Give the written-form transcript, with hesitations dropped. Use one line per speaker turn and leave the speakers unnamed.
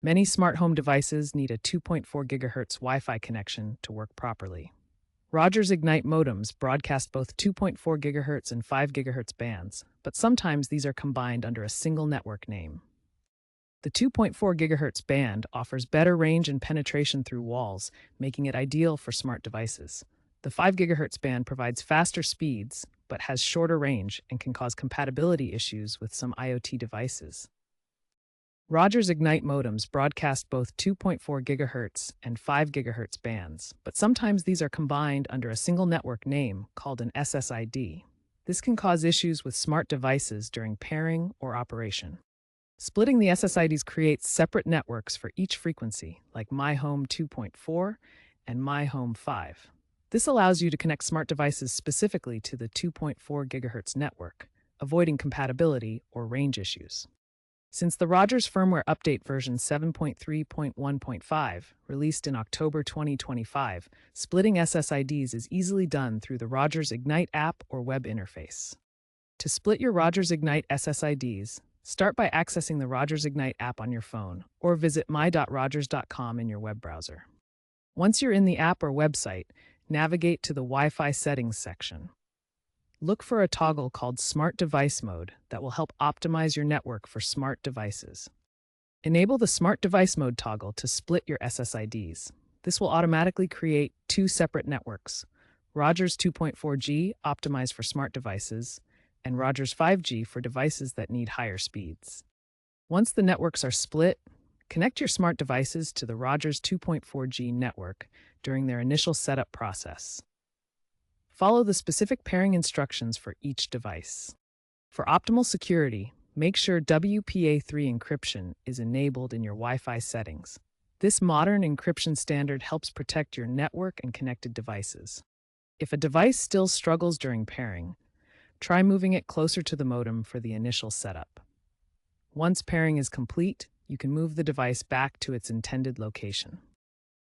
Many smart home devices need a 2.4 GHz Wi-Fi connection to work properly. Rogers Ignite modems broadcast both 2.4 GHz and 5 GHz bands, but sometimes these are combined under a single network name. The 2.4 GHz band offers better range and penetration through walls, making it ideal for smart devices. The 5 GHz band provides faster speeds, but has shorter range and can cause compatibility issues with some IoT devices. Rogers Ignite modems broadcast both 2.4 GHz and 5 GHz bands, but sometimes these are combined under a single network name called an SSID. This can cause issues with smart devices during pairing or operation. Splitting the SSIDs creates separate networks for each frequency, like My Home 2.4 and My Home 5. This allows you to connect smart devices specifically to the 2.4 GHz network, avoiding compatibility or range issues. Since the Rogers firmware update version 7.3.1.5, released in October 2025, splitting SSIDs is easily done through the Rogers Ignite app or web interface. To split your Rogers Ignite SSIDs, start by accessing the Rogers Ignite app on your phone or visit my.rogers.com in your web browser. Once you're in the app or website, navigate to the Wi-Fi settings section. Look for a toggle called Smart Device Mode that will help optimize your network for smart devices. Enable the Smart Device Mode toggle to split your SSIDs. This will automatically create two separate networks, Rogers 2.4G optimized for smart devices, and Rogers 5G for devices that need higher speeds. Once the networks are split, connect your smart devices to the Rogers 2.4G network during their initial setup process. Follow the specific pairing instructions for each device. For optimal security, make sure WPA3 encryption is enabled in your Wi-Fi settings. This modern encryption standard helps protect your network and connected devices. If a device still struggles during pairing, try moving it closer to the modem for the initial setup. Once pairing is complete, you can move the device back to its intended location.